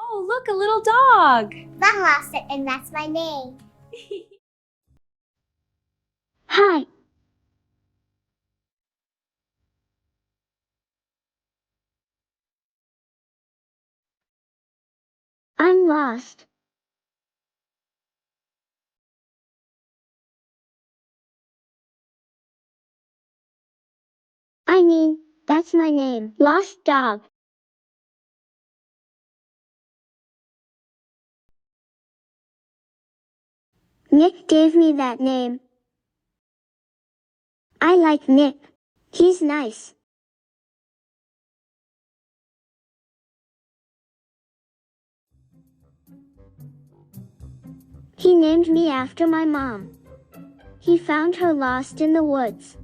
Oh, look, a little dog. I'm Lawst, and that's my name. Hi. I'm lost. I mean, that's my name. Lost dog. Nick gave me that name. I like Nick. He's nice. He named me after my mom. He found her lost in the woods.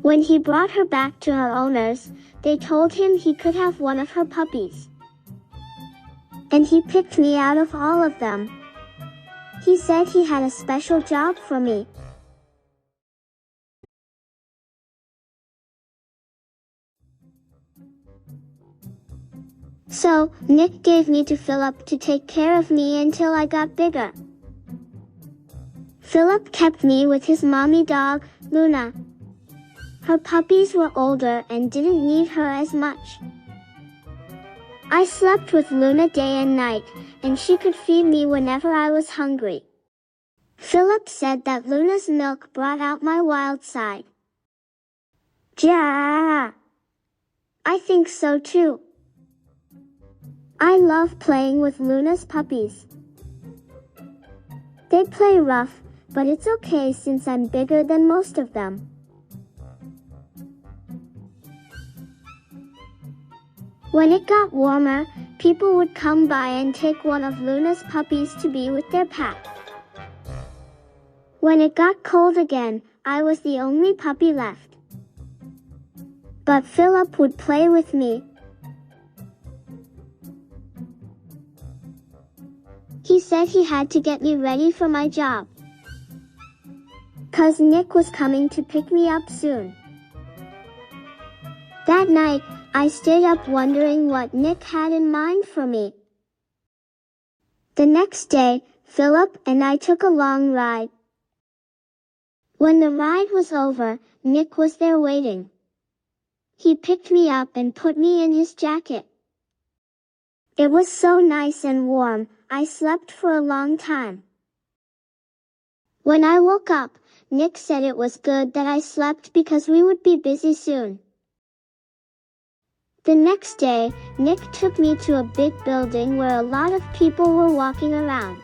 When he brought her back to her owners, they told him he could have one of her puppies. And he picked me out of all of them. He said he had a special job for me. So, Nick gave me to Philip to take care of me until I got bigger. Philip kept me with his mommy dog, Luna. Her puppies were older and didn't need her as much. I slept with Luna day and night, and she could feed me whenever I was hungry. Philip said that Luna's milk brought out my wild side. Yeah, I think so too. I love playing with Luna's puppies. They play rough, but it's okay since I'm bigger than most of them. When it got warmer, people would come by and take one of Luna's puppies to be with their pack. When it got cold again, I was the only puppy left. But Philip would play with me. He said he had to get me ready for my job, 'cause Nick was coming to pick me up soon. That night, I stayed up wondering what Nick had in mind for me. The next day, Philip and I took a long ride. When the ride was over, Nick was there waiting. He picked me up and put me in his jacket. It was so nice and warm, I slept for a long time. When I woke up, Nick said it was good that I slept because we would be busy soon. The next day, Nick took me to a big building where a lot of people were walking around.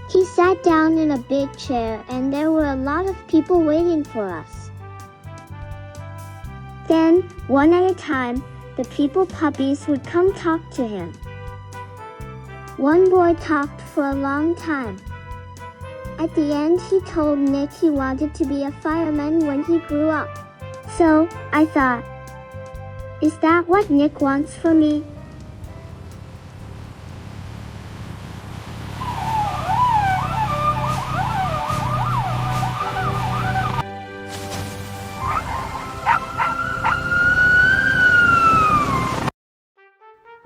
He sat down in a big chair and there were a lot of people waiting for us. Then, one at a time, the people puppies would come talk to him. One boy talked for a long time. At the end, he told Nick he wanted to be a fireman when he grew up. So, I thought, is that what Nick wants for me?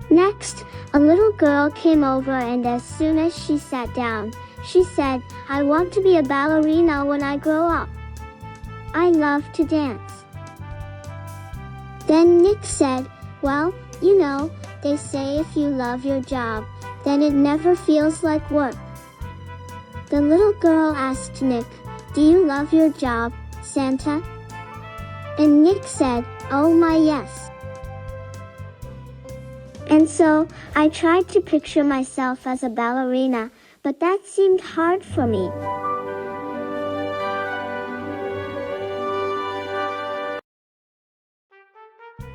Next, a little girl came over and as soon as she sat down, she said, I want to be a ballerina when I grow up. I love to dance. Then Nick said, well, you know, they say if you love your job, then it never feels like work. The little girl asked Nick, do you love your job, Santa? And Nick said, oh my yes. And so, I tried to picture myself as a ballerina, but that seemed hard for me.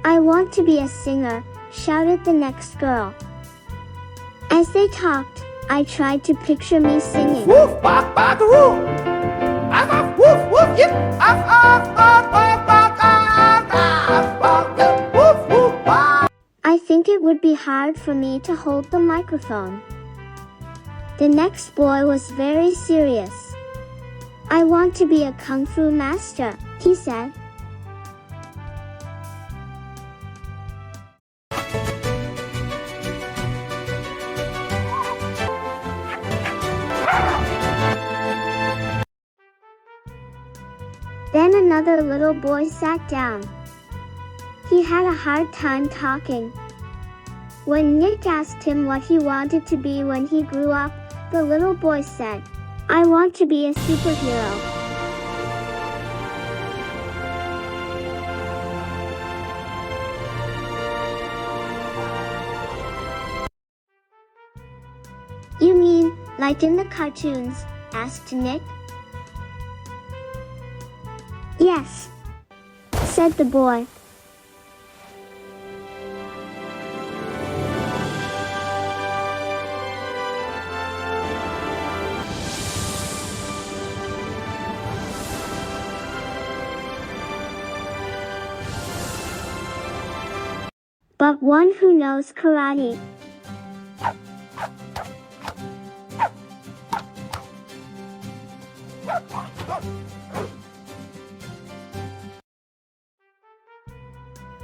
I want to be a singer, shouted the next girl. As they talked, I tried to picture me singing. Woof, bark, barkaroo. Off, off, woof, woof, yip. Off, off, off, bark, bark, off, off, bark, yip. Woof, woof, bark. I think it would be hard for me to hold the microphone. The next boy was very serious. I want to be a kung fu master, he said. another little boy sat down. He had a hard time talking. When Nick asked him what he wanted to be when he grew up, the little boy said, "I want to be a superhero." "You mean, like in the cartoons?" asked Nick. "Yes," said the boy. "But one who knows karate."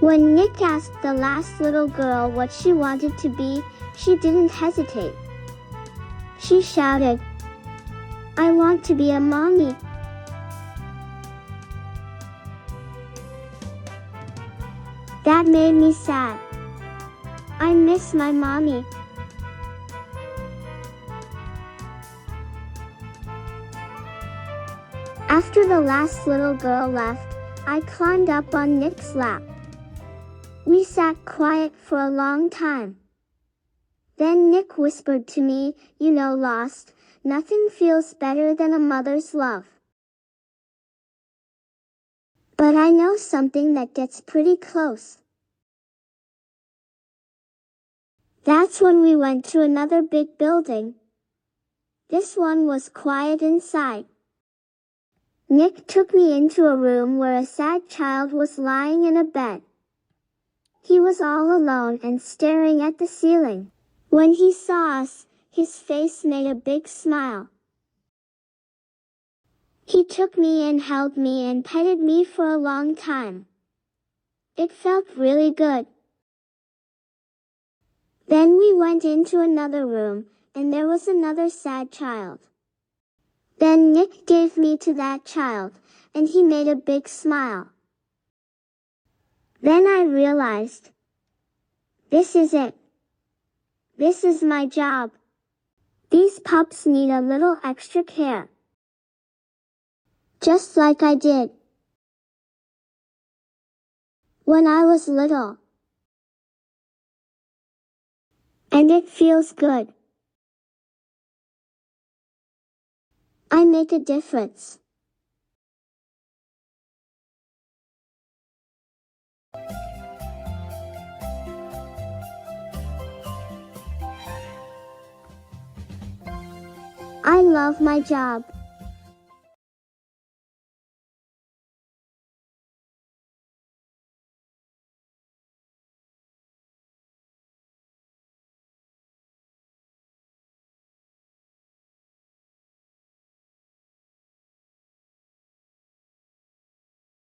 When Nick asked the last little girl what she wanted to be, she didn't hesitate. She shouted, "I want to be a mommy." That made me sad. I miss my mommy. After the last little girl left, I climbed up on Nick's lap. We sat quiet for a long time. Then Nick whispered to me, "You know, Lawst, nothing feels better than a mother's love. But I know something that gets pretty close." That's when we went to another big building. This one was quiet inside. Nick took me into a room where a sad child was lying in a bed. He was all alone and staring at the ceiling. When he saw us, his face made a big smile. He took me and held me and petted me for a long time. It felt really good. Then we went into another room, and there was another sad child. Then Nick gave me to that child, and he made a big smile. Then I realized, this is it. This is my job. These pups need a little extra care. Just like I did when I was little. And it feels good. I make a difference. I love my job.